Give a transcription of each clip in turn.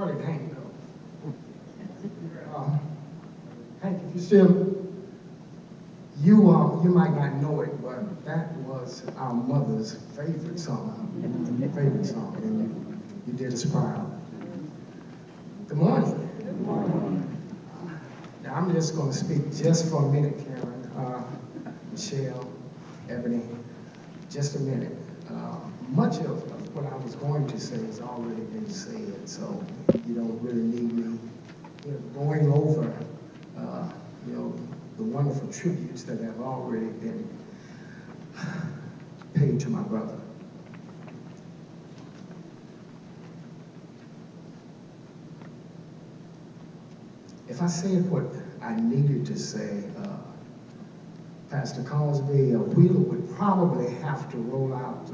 Where did Hank go? Hank, if you still, you might not know it, but that was our mother's favorite song. And you did us proud. Good morning. Good morning. Now I'm just going to speak just for a minute, Karen, Michelle, Ebony, just a minute. Much of what I was going to say has already been said, so you don't really need me going over the wonderful tributes that have already been paid to my brother. If I said what I needed to say, Pastor Cosby, Wheeler would probably have to roll out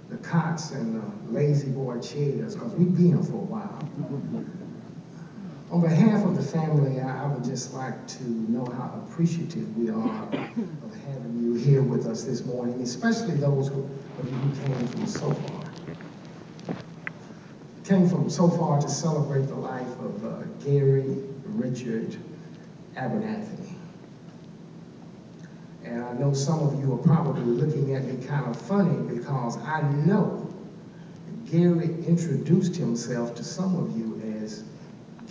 the cots and the lazy boy chairs, because we've been here for a while. On behalf of the family, I would just like to know how appreciative we are of having you here with us this morning, especially those of you who came from so far. Came from so far to celebrate the life of Gary Richard Abernathy. And I know some of you are probably looking at me kind of funny because I know Gary introduced himself to some of you as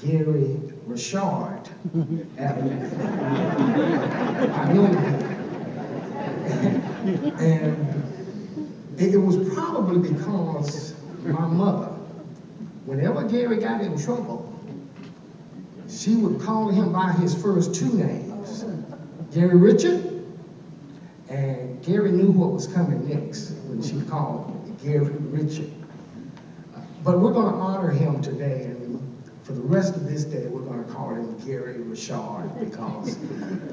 Gary Richard Abernathy. I know you. And it was probably because my mother, whenever Gary got in trouble, she would call him by his first two names, Gary Richard, and Gary knew what was coming next when she called Gary Richard. But we're going to honor him today, and for the rest of this day, we're going to call him Gary Richard, because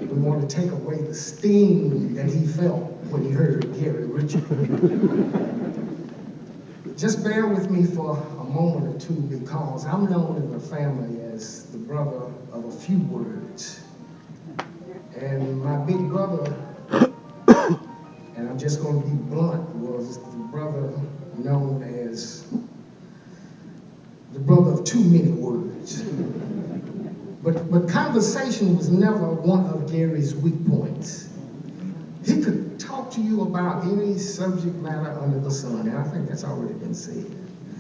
we want to take away the sting that he felt when he heard Gary Richard. Just bear with me for a moment or two, because I'm known in the family as the brother of a few words. And my big brother, and I'm just going to be blunt, was the brother known as the brother of too many words. But conversation was never one of Gary's weak points. He could talk to you about any subject matter under the sun, and I think that's already been said,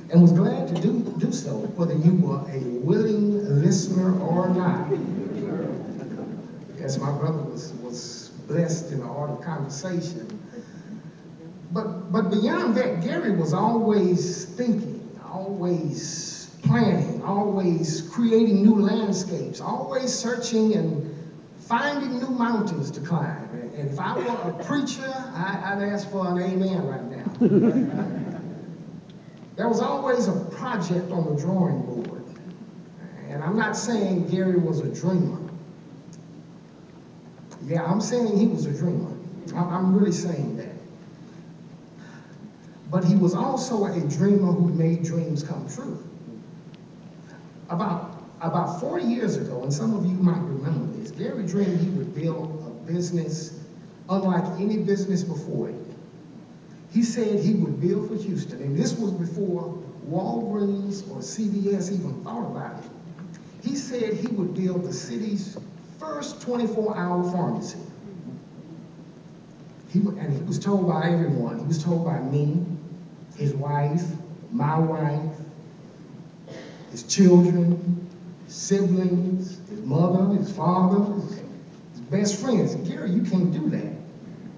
and was glad to do so, whether you were a willing listener or not. Yes, my brother was blessed in the art of conversation. But beyond that, Gary was always thinking, always planning, always creating new landscapes, always searching and finding new mountains to climb. And if I were a preacher, I'd ask for an amen right now. There was always a project on the drawing board. And I'm not saying Gary was a dreamer. Yeah, I'm saying he was a dreamer. I'm really saying that. But he was also a dreamer who made dreams come true. About 40 years ago, and some of you might remember this, Gary dreamed he would build a business unlike any business before it. He said he would build for Houston, and this was before Walgreens or CVS even thought about it. He said he would build the city's first 24-hour pharmacy. And he was told by everyone. He was told by me, his wife, my wife, his children, his siblings, his mother, his father, his best friends. Gary, you can't do that.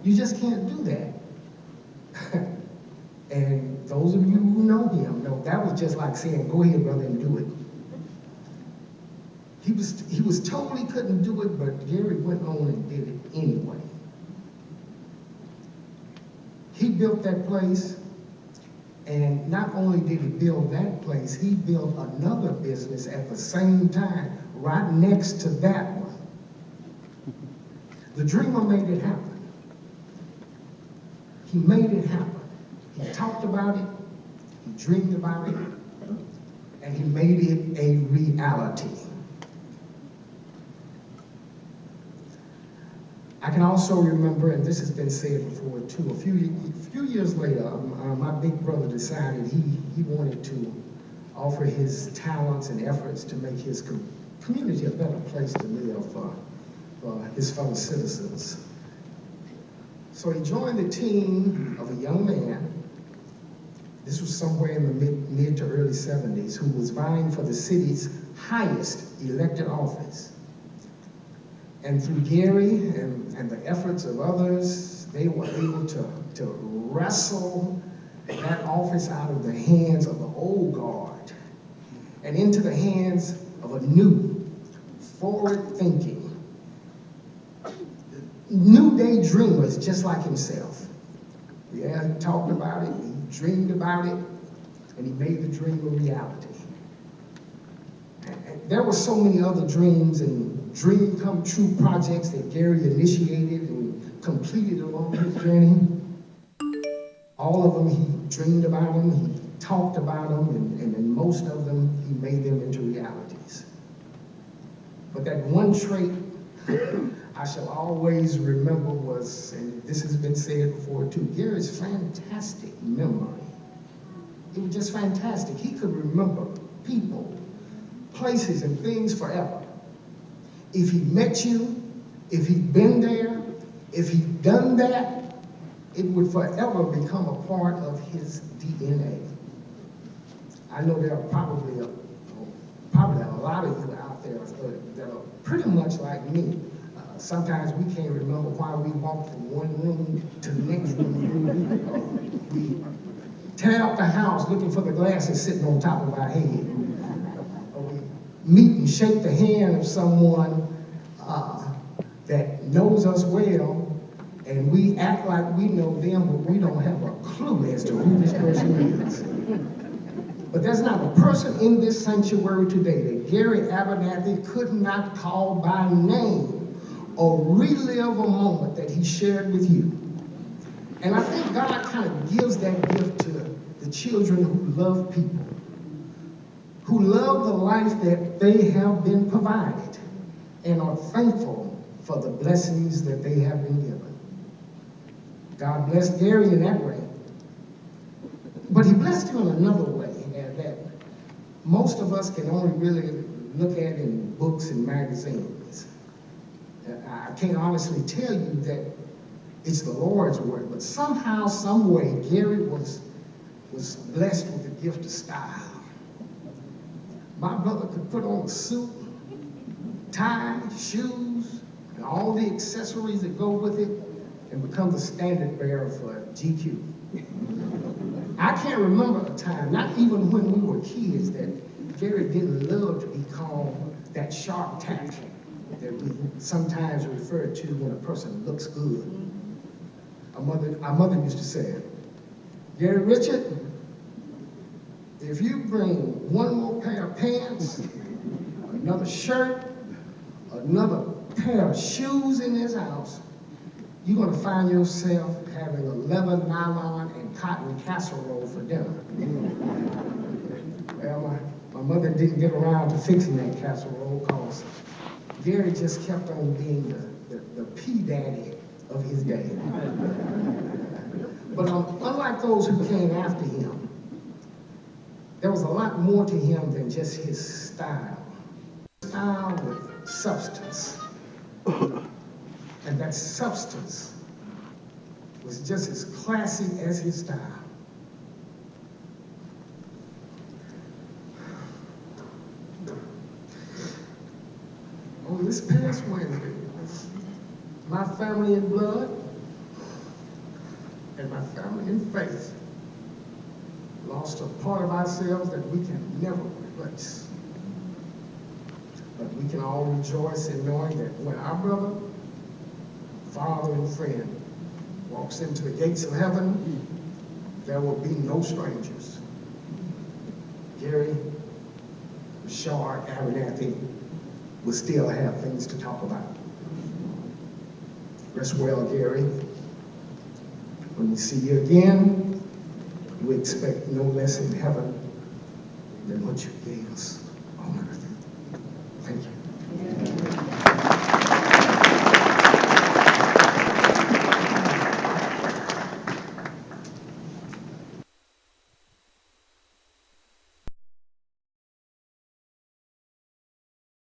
You just can't do that. And those of you who know him know that was just like saying, go ahead, brother, and do it. He was told he couldn't do it, but Gary went on and did it anyway. He built that place, and not only did he build that place, he built another business at the same time, right next to that one. The dreamer made it happen. He made it happen. He talked about it, he dreamed about it, and he made it a reality. I can also remember, and this has been said before too, a few years later, my big brother decided he wanted to offer his talents and efforts to make his community a better place to live for his fellow citizens. So he joined the team of a young man, this was somewhere in the mid to early 70s, who was vying for the city's highest elected office. And through Gary and the efforts of others, they were able to wrestle that office out of the hands of the old guard and into the hands of a new, forward-thinking, new day dreamers just like himself. Yeah, he talked about it, he dreamed about it, and he made the dream a reality. And there were so many other dreams and dream come true projects that Gary initiated and completed along his journey. All of them, he dreamed about them, he talked about them, and in most of them, he made them into realities. But that one trait I shall always remember was, and this has been said before too, Gary's fantastic memory. It was just fantastic. He could remember people, places, and things forever. If he met you, if he'd been there, if he'd done that, it would forever become a part of his DNA. I know there are probably a lot of you out there that are pretty much like me. Sometimes we can't remember why we walked from one room to the next room. We tear up the house looking for the glasses sitting on top of our head. Or we meet and shake the hand of someone that knows us well, and we act like we know them, but we don't have a clue as to who this person is. But there's not a person in this sanctuary today that Gary Abernathy could not call by name or relive a moment that he shared with you. And I think God kind of gives that gift to the children who love people, who love the life that they have been provided and are thankful for the blessings that they have been given. God blessed Gary in that way. But he blessed him in another way that most of us can only really look at in books and magazines. I can't honestly tell you that it's the Lord's work, but somehow, some way, Gary was blessed with the gift of style. My brother could put on a suit, tie, shoes, and all the accessories that go with it, and become the standard bearer for GQ. I can't remember a time, not even when we were kids, that Gary didn't love to be called that sharp tack that we sometimes refer to when a person looks good. Our mother used to say, Gary Richard, if you bring one more pair of pants, another shirt, another pair of shoes in this house, you're going to find yourself having a leather nylon and cotton casserole for dinner. Well, my mother didn't get around to fixing that casserole because Gary just kept on being the P-daddy of his day. But unlike those who came after him, there was a lot more to him than just his style. Style with substance. And that substance was just as classy as his style. On this past Wednesday, my family in blood and my family in faith lost a part of ourselves that we can never replace. But we can all rejoice in knowing that when our brother, father, and friend walks into the gates of heaven, there will be no strangers. Gary, Rashard, Abernathy will still have things to talk about. Rest well, Gary. When we see you again, we expect no less in heaven than what you gave us on earth. Thank you.